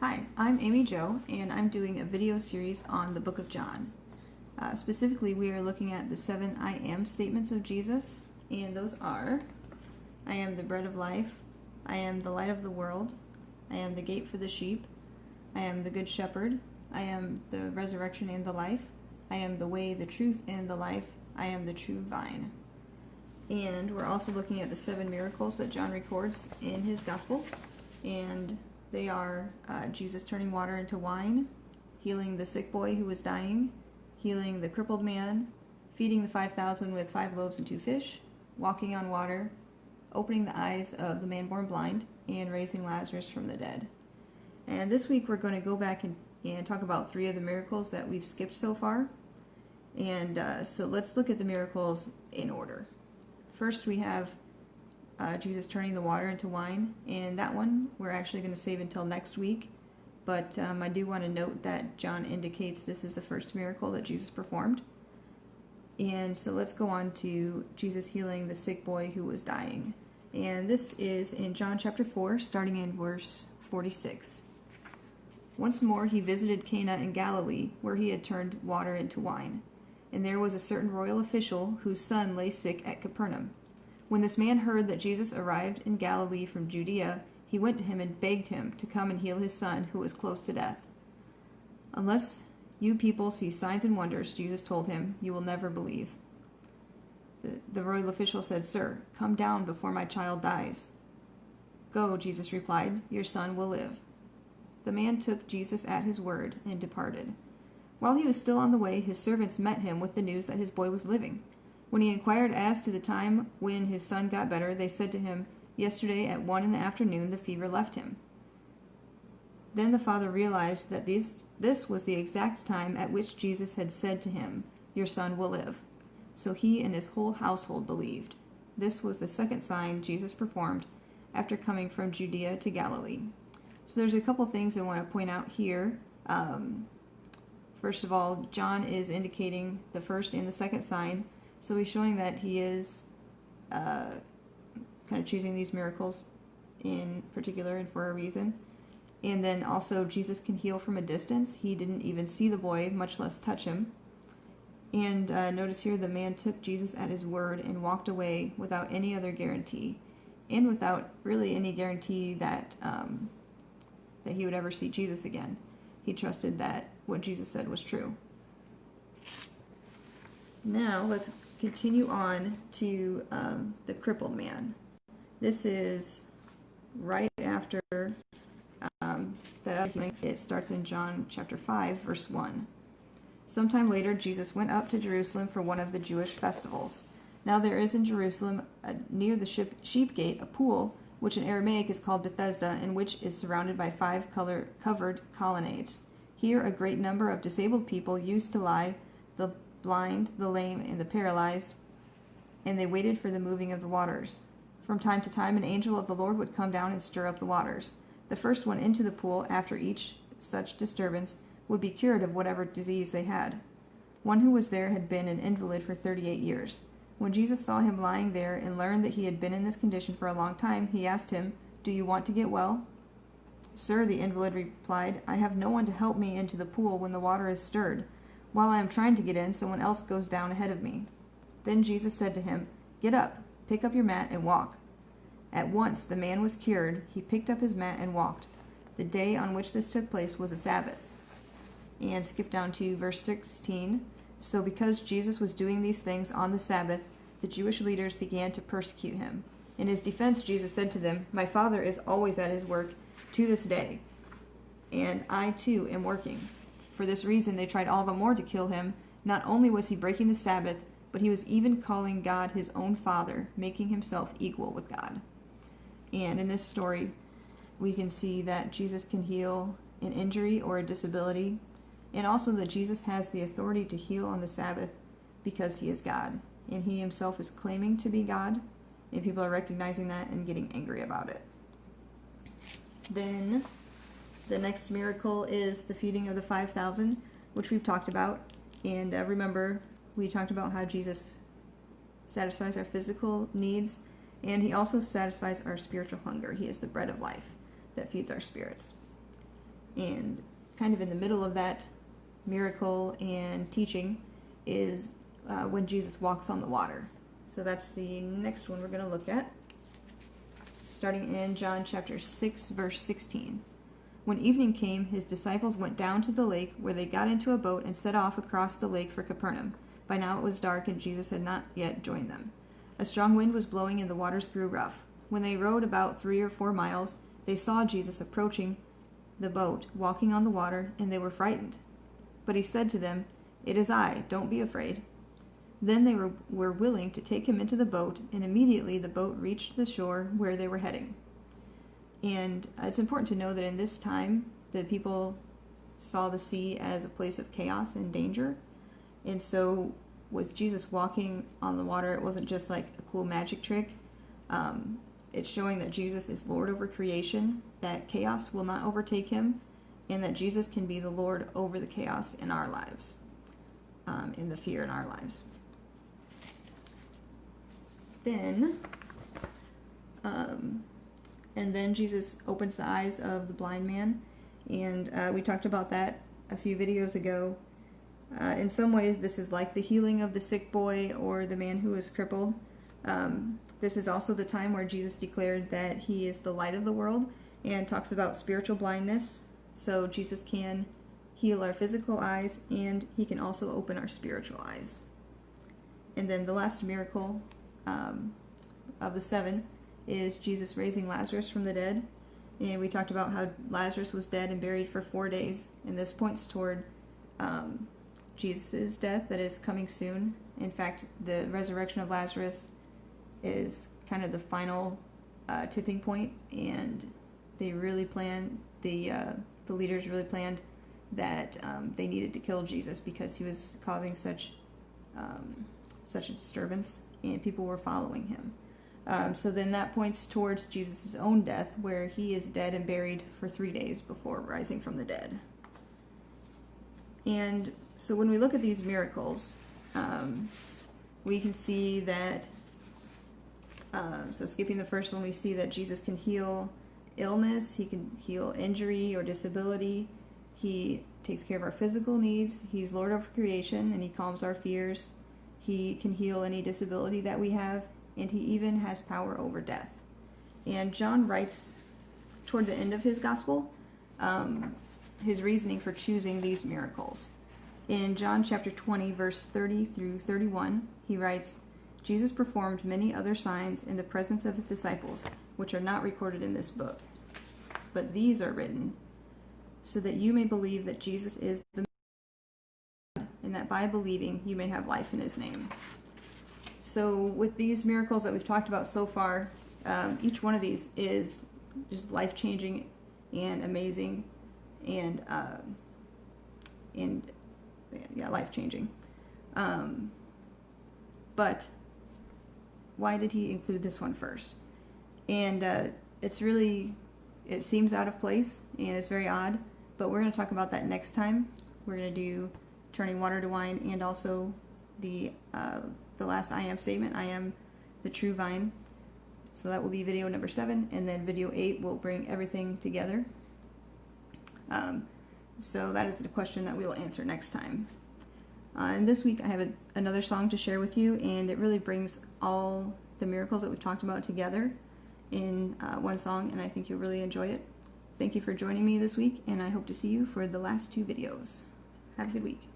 Hi, I'm Amy Jo, and I'm doing a video series on the book of John. Specifically, we are looking at the 7 I am statements of Jesus, and those are: I am the bread of life, I am the light of the world, I am the gate for the sheep, I am the good shepherd, I am the resurrection and the life, I am the way, the truth, and the life, I am the true vine. And we're also looking at the 7 miracles that John records in his gospel, and they are Jesus turning water into wine, healing the sick boy who was dying, healing the crippled man, feeding the 5,000 with 5 loaves and 2 fish, walking on water, opening the eyes of the man born blind, and raising Lazarus from the dead. And this week we're going to go back and talk about 3 of the miracles that we've skipped so far. And so let's look at the miracles in order. First we have Jesus turning the water into wine, and that one we're actually going to save until next week, but I do want to note that John indicates this is the first miracle that Jesus performed. And so let's go on to Jesus healing the sick boy who was dying, and this is in John chapter 4, starting in verse 46. Once more he visited Cana in Galilee, where he had turned water into wine, and there was a certain royal official whose son lay sick at Capernaum. When this man heard that Jesus arrived in Galilee from Judea, he went to him and begged him to come and heal his son, who was close to death. Unless you people see signs and wonders, Jesus told him, you will never believe. The royal official said, Sir, come down before my child dies. Go, Jesus replied, your son will live. The man took Jesus at his word and departed. While he was still on the way, his servants met him with the news that his boy was living. When he inquired as to the time when his son got better, they said to him, yesterday at 1 p.m, the fever left him. Then the father realized that this was the exact time at which Jesus had said to him, your son will live. So he and his whole household believed. This was the second sign Jesus performed after coming from Judea to Galilee. So there's a couple things I want to point out here. First of all, John is indicating the first and the second sign. So he's showing that he is kind of choosing these miracles in particular and for a reason. And then also Jesus can heal from a distance. He didn't even see the boy, much less touch him. And notice here the man took Jesus at his word and walked away without any other guarantee. And without really any guarantee that he would ever see Jesus again. He trusted that what Jesus said was true. Now let's continue on to the crippled man. This is right after that other healing. It starts in John chapter 5, verse 1. Sometime later, Jesus went up to Jerusalem for one of the Jewish festivals. Now there is in Jerusalem, near the sheep gate, a pool, which in Aramaic is called Bethesda, and which is surrounded by 5 covered colonnades. Here a great number of disabled people used to lie, the blind, the lame, and the paralyzed, and they waited for the moving of the waters. From time to time an angel of the Lord would come down and stir up the waters. The first one into the pool after each such disturbance would be cured of whatever disease they had. One who was there had been an invalid for 38 years. When Jesus saw him lying there and learned that he had been in this condition for a long time, he asked him, Do you want to get well? Sir, the invalid replied, I have no one to help me into the pool when the water is stirred. While I am trying to get in, someone else goes down ahead of me. Then Jesus said to him, Get up, pick up your mat, and walk. At once the man was cured. He picked up his mat and walked. The day on which this took place was a Sabbath. And skip down to verse 16. So because Jesus was doing these things on the Sabbath, the Jewish leaders began to persecute him. In his defense, Jesus said to them, My Father is always at his work to this day, and I too am working. For this reason they tried all the more to kill him. Not only was he breaking the Sabbath, but he was even calling God his own Father, making himself equal with God. And in this story, we can see that Jesus can heal an injury or a disability, and also that Jesus has the authority to heal on the Sabbath because he is God, and he himself is claiming to be God, and people are recognizing that and getting angry about it. Then the next miracle is the feeding of the 5,000, which we've talked about. And remember, we talked about how Jesus satisfies our physical needs, and he also satisfies our spiritual hunger. He is the bread of life that feeds our spirits. And kind of in the middle of that miracle and teaching is when Jesus walks on the water. So that's the next one we're going to look at, starting in John chapter 6, verse 16. When evening came, his disciples went down to the lake, where they got into a boat and set off across the lake for Capernaum. By now it was dark, and Jesus had not yet joined them. A strong wind was blowing, and the waters grew rough. When they rowed about 3 or 4 miles, they saw Jesus approaching the boat, walking on the water, and they were frightened. But he said to them, "It is I, don't be afraid." Then they were willing to take him into the boat, and immediately the boat reached the shore where they were heading. And it's important to know that in this time, the people saw the sea as a place of chaos and danger. And so with Jesus walking on the water, it wasn't just like a cool magic trick. It's showing that Jesus is Lord over creation, that chaos will not overtake him, and that Jesus can be the Lord over the chaos in our lives, in the fear in our lives. And then Jesus opens the eyes of the blind man, and we talked about that a few videos ago. In some ways, this is like the healing of the sick boy or the man who was crippled. This is also the time where Jesus declared that he is the light of the world and talks about spiritual blindness. So Jesus can heal our physical eyes, and he can also open our spiritual eyes. And then the last miracle of the 7 is Jesus raising Lazarus from the dead. And we talked about how Lazarus was dead and buried for 4 days, and this points toward Jesus' death that is coming soon. In fact, the resurrection of Lazarus is kind of the final tipping point, and they really planned, the leaders really planned that they needed to kill Jesus because he was causing such a disturbance, and people were following him. So then that points towards Jesus' own death, where he is dead and buried for 3 days before rising from the dead. And so when we look at these miracles, we can see that, so skipping the first one, we see that Jesus can heal illness, he can heal injury or disability, he takes care of our physical needs, he's Lord of creation, and he calms our fears, he can heal any disability that we have, and he even has power over death. And John writes toward the end of his gospel his reasoning for choosing these miracles. In John chapter 20, verse 30 through 31, he writes, "Jesus performed many other signs in the presence of his disciples, which are not recorded in this book. But these are written so that you may believe that Jesus is the God, and that by believing you may have life in his name." So with these miracles that we've talked about so far, each one of these is just life-changing and amazing, and life-changing. But why did he include this one first? And it seems out of place, and it's very odd, but we're going to talk about that next time. We're going to do turning water to wine, and also the last I am statement, I am the true vine. So that will be video number 7, and then video 8 will bring everything together. So that is the question that we will answer next time. And this week I have another song to share with you, and it really brings all the miracles that we've talked about together in one song, and I think you'll really enjoy it. Thank you for joining me this week, and I hope to see you for the last 2 videos. Have a good week.